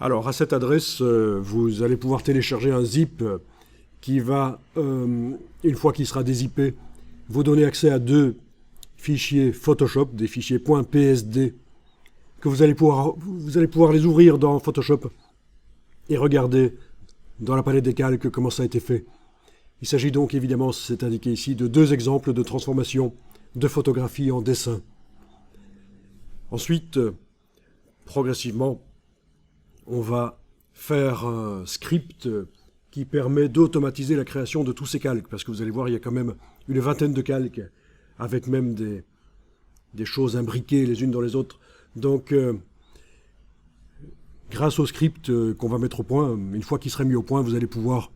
Alors, à cette adresse, vous allez pouvoir télécharger un zip qui va, une fois qu'il sera dézippé, vous donner accès à deux fichiers Photoshop, des fichiers .psd, que vous allez pouvoir les ouvrir dans Photoshop et regarder dans la palette des calques comment ça a été fait. Il s'agit donc évidemment, c'est indiqué ici, de deux exemples de transformation de photographie en dessin. Ensuite, progressivement, on va faire un script qui permet d'automatiser la création de tous ces calques, parce que vous allez voir, il y a quand même une vingtaine de calques, avec même des choses imbriquées les unes dans les autres. Donc, grâce au script qu'on va mettre au point, une fois qu'il sera mis au point, vous allez pouvoir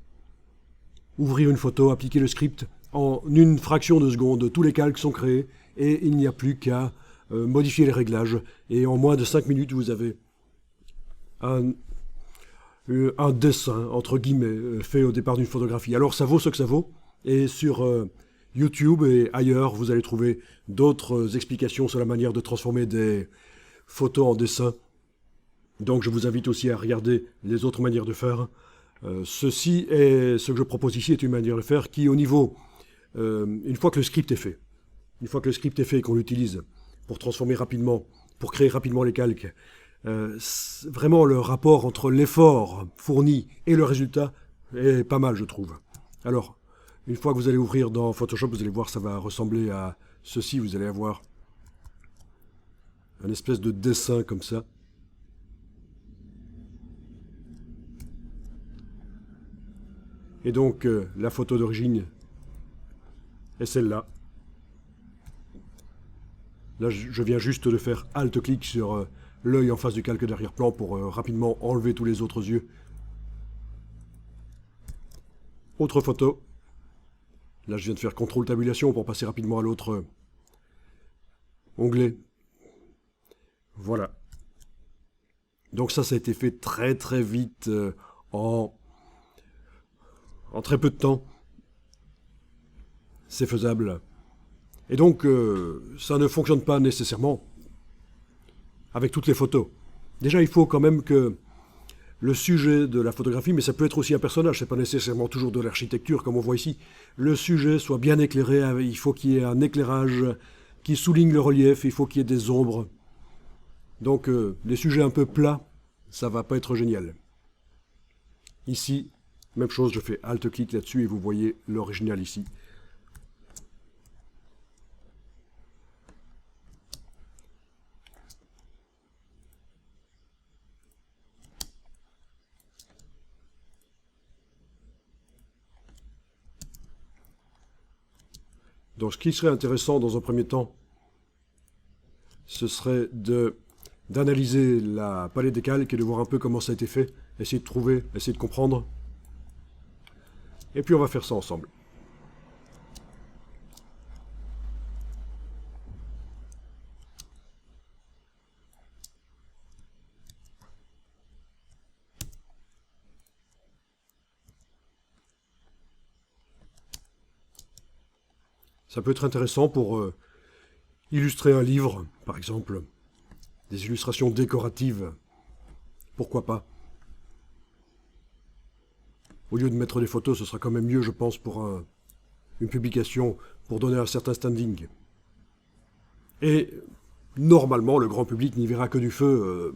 ouvrir une photo, appliquer le script. En une fraction de seconde, tous les calques sont créés et il n'y a plus qu'à modifier les réglages. Et en moins de 5 minutes, vous avez un dessin, entre guillemets, fait au départ d'une photographie. Alors ça vaut ce que ça vaut. Et sur YouTube et ailleurs, vous allez trouver d'autres explications sur la manière de transformer des photos en dessin. Donc je vous invite aussi à regarder les autres manières de faire. Ceci est ce que je propose ici est une manière de faire qui, au niveau, une fois que le script est fait, et qu'on l'utilise pour transformer rapidement, pour créer rapidement les calques, vraiment le rapport entre l'effort fourni et le résultat est pas mal, je trouve. Alors, une fois que vous allez ouvrir dans Photoshop, vous allez voir, ça va ressembler à ceci. Vous allez avoir un espèce de dessin comme ça. Et donc, la photo d'origine est celle-là. Là, je viens juste de faire Alt-clic sur l'œil en face du calque d'arrière-plan pour rapidement enlever tous les autres yeux. Autre photo. Là, je viens de faire CTRL tabulation pour passer rapidement à l'autre onglet. Voilà. Donc ça a été fait très très vite en très peu de temps. C'est faisable. Et donc, ça ne fonctionne pas nécessairement avec toutes les photos. Déjà, il faut quand même que le sujet de la photographie, mais ça peut être aussi un personnage, c'est pas nécessairement toujours de l'architecture comme on voit ici, le sujet soit bien éclairé, il faut qu'il y ait un éclairage qui souligne le relief, il faut qu'il y ait des ombres. Donc, les sujets un peu plats, ça va pas être génial. Ici, même chose, je fais Alt-clic là-dessus et vous voyez l'original ici. Donc ce qui serait intéressant dans un premier temps, ce serait d'analyser la palette des calques et de voir un peu comment ça a été fait, essayer de trouver, essayer de comprendre. Et puis on va faire ça ensemble. Ça peut être intéressant pour illustrer un livre, par exemple. Des illustrations décoratives. Pourquoi pas? Au lieu de mettre des photos, ce sera quand même mieux, je pense, pour une publication, pour donner un certain standing. Et normalement, le grand public n'y verra que du feu,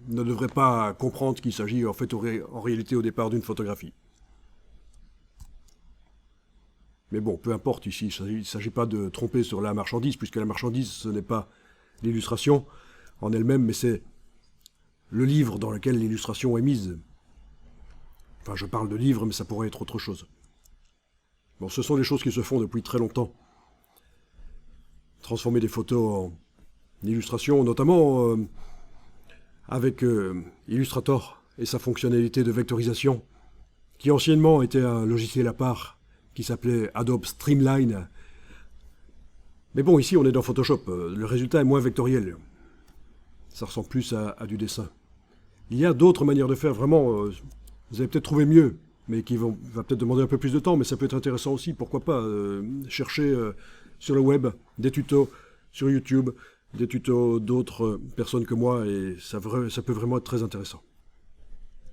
ne devrait pas comprendre qu'il s'agit en fait en réalité au départ d'une photographie. Mais bon, peu importe ici, il ne s'agit pas de tromper sur la marchandise, puisque la marchandise, ce n'est pas l'illustration en elle-même, mais c'est le livre dans lequel l'illustration est mise. Enfin, je parle de livre, mais ça pourrait être autre chose. Bon, ce sont des choses qui se font depuis très longtemps. Transformer des photos en illustration, notamment avec Illustrator et sa fonctionnalité de vectorisation, qui anciennement était un logiciel à part, qui s'appelait Adobe Streamline. Mais bon, ici on est dans Photoshop, le résultat est moins vectoriel. Ça ressemble plus à du dessin. Il y a d'autres manières de faire, vraiment, vous allez peut-être trouver mieux, mais qui va peut-être demander un peu plus de temps, mais ça peut être intéressant aussi, pourquoi pas, chercher sur le web des tutos, sur YouTube, des tutos d'autres personnes que moi et ça peut vraiment être très intéressant.